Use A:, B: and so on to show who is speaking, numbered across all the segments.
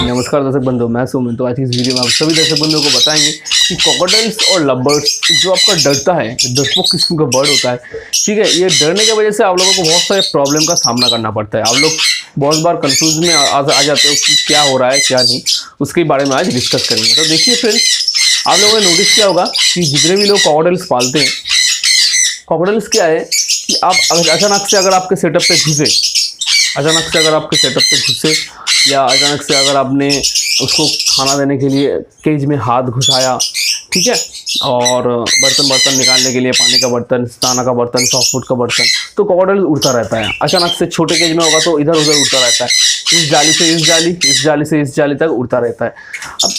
A: नमस्कार दर्शक बंधु, मैं सुमित। तो आज की इस वीडियो में आप सभी दर्शक बंधुओं को बताएंगे कि क्रोकोडाइल्स और लवबर्ड्स जो आपका डरता है, डरपोक किस्म का बर्ड होता है, ठीक है। ये डरने की वजह से आप लोगों को बहुत सारे प्रॉब्लम का सामना करना पड़ता है। आप लोग बहुत बार कंफ्यूज में आ जाते हो कि क्या हो रहा है क्या नहीं, उसके बारे में आज डिस्कस करेंगे। तो देखिए फ्रेंड्स, आप लोगों ने नोटिस किया होगा कि जितने भी लोग क्रोकोडाइल्स पालते हैं, क्रोकोडाइल्स क्या है कि आप अचानक से अगर आपके सेटअप पे घुसे, या अचानक से अगर आपने उसको खाना देने के लिए केज में हाथ घुसाया, ठीक है, और बर्तन निकालने के लिए पानी का बर्तन, दाना का बर्तन, सॉफ्ट फूड का बर्तन, तो क्रोकोडाइल उड़ता रहता है। अचानक से छोटे केज में होगा तो इधर उधर उड़ता रहता है, इस जाली से इस जाली, इस जाली से इस जाली तक उड़ता रहता है।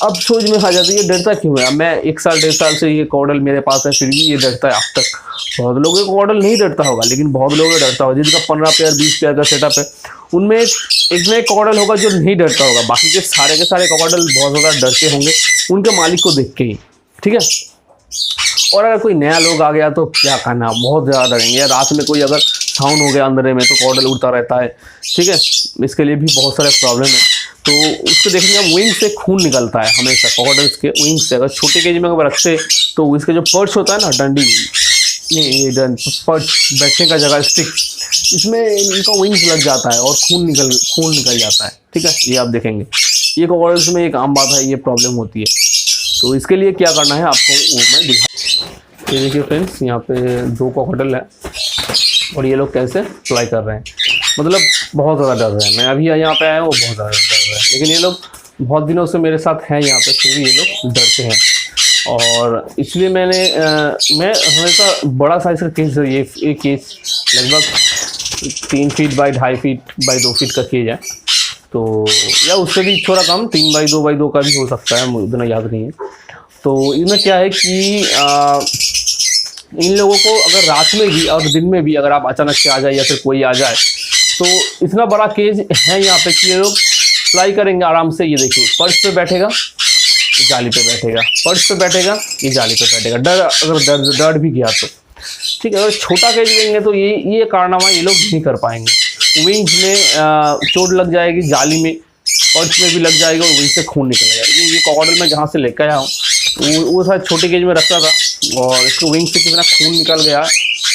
A: अब सोच में आ जाती है, ये डरता क्यों है? अब मैं 1 साल 1.5 साल से ये क्रोकोडाइल मेरे पास है, फिर भी ये डरता है अब तक। बहुत लोगों को क्रोकोडाइल नहीं डरता होगा, लेकिन बहुत लोगों को डरता होगा। जिनका 15 पेयर 20 पेयर का सेटअप है, उनमें एक ना एक क्रोकोडाइल होगा जो नहीं डरता होगा। बाकी के सारे क्रोकोडाइल बहुत ज़्यादा डरते होंगे उनके मालिक को देख के ही, ठीक है। और अगर कोई नया लोग आ गया तो क्या करना, बहुत ज़्यादा डरेंगे। या रात में कोई अगर साउंड हो गया अंधेरे में तो क्रोकोडाइल उड़ता रहता है, ठीक है। इसके लिए भी बहुत सारे प्रॉब्लम है। तो उसको देखेंगे, हम विंग से खून निकलता है हमेशा क्रोकोडाइल्स के विंग से। अगर छोटे केज में अगर रखते तो इसके जो पर्च होता है ना, डंडी, ये पर्च बैठने का जगह, स्टिक, इसमें इनका विंग्स लग जाता है और खून निकल जाता है, ठीक है। ये आप देखेंगे, ये क्रोकोडाइल्स में एक आम बात है, ये प्रॉब्लम होती है। तो इसके लिए क्या करना है आपको वो मैं दिखा। ये देखिए फ्रेंड्स, यहाँ पे 2 क्रोकोडाइल है और ये लोग कैसे फ्लाई कर रहे हैं, मतलब बहुत ज़्यादा डर रहे हैं। मैं अभी यहाँ पे आया हूँ, वो बहुत ज़्यादा डर रहे हैं, लेकिन ये लोग बहुत दिनों से मेरे साथ हैं यहाँ पे, फिर भी ये लोग डरते हैं। और इसलिए मैं हमेशा बड़ा साइज का केज है। ये केज लगभग 3 feet by 2.5 feet by 2 feet का केज है, तो या उससे भी थोड़ा कम 3 बाई 2 का भी हो सकता है, मुझे उतना याद नहीं है। तो इसमें क्या है कि इन लोगों को अगर रात में भी और दिन में भी अगर आप अचानक से आ जाए या फिर कोई आ जाए, तो इतना बड़ा केज है यहाँ पे कि ये लोग फ्लाई करेंगे आराम से। ये देखिए, पर्च पे बैठेगा, जाली पे बैठेगा, पर्च पे बैठेगा, ये जाली पे बैठेगा। अगर डर भी गया तो ठीक है। अगर छोटा केज लेंगे तो ये कारनामा ये लोग नहीं कर पाएंगे। विंग्स में चोट लग जाएगी, जाली में, पर्च में भी लग जाएगा और विंग से खून निकल जाएगा। ये क्रोकोडाइल में जहाँ से लेकर आया हूँ वो शायद छोटे केज में रखता था और इसको विंग से कितना खून निकल गया,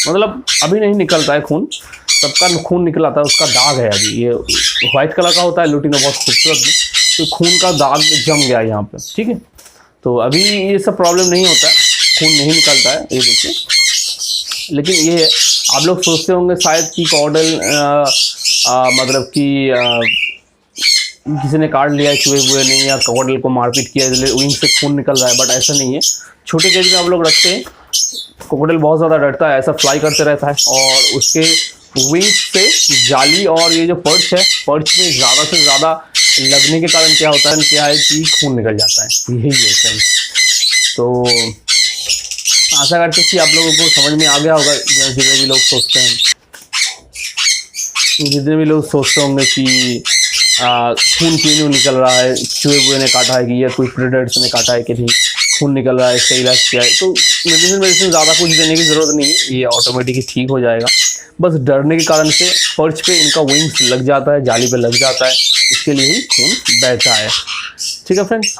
A: मतलब अभी नहीं निकलता है खून, सबका खून निकला था, उसका दाग है अभी। ये व्हाइट कलर का होता है, लुटिनो बहुत खूबसूरत भी, तो खून का दाग जम गया यहाँ पे, ठीक है। तो अभी ये सब प्रॉब्लम नहीं होता है, खून नहीं निकलता है, ये देखिए। लेकिन ये है, आप लोग सोचते होंगे शायद कि क्रोकोडाइल मतलब कि किसी ने काट लिया, चूहे हुए नहीं, या क्रोकोडाइल को मारपीट किया इसलिए विंग से खून निकल रहा है, बट ऐसा नहीं है। छोटे केज में आप लोग रखते हैं, क्रोकोडाइल बहुत ज़्यादा डरता है, ऐसा फ्लाई करते रहता है और उसके विंग से जाली और ये जो पर्च है, पर्च में ज़्यादा से ज़्यादा लगने के कारण क्या होता है कि खून निकल जाता है। यही है फ्रेंड्स। तो आशा करते हैं कि आप लोगों को समझ में आ गया होगा। जितने भी लोग सोचते होंगे कि खून क्यों निकल रहा है, चूहे ने काटा है कि या कोई प्रेडेटर्स ने काटा है कि नहीं, खून निकल रहा है, इसका इलाज किया है। तो मेडिसिन ज़्यादा कुछ देने की ज़रूरत नहीं है, ये ऑटोमेटिक ठीक हो जाएगा। बस डरने के कारण से पर्च पे इनका विंग्स लग जाता है, जाली पे लग जाता है, इसके लिए ही खून बहता है, ठीक है फ्रेंड्स।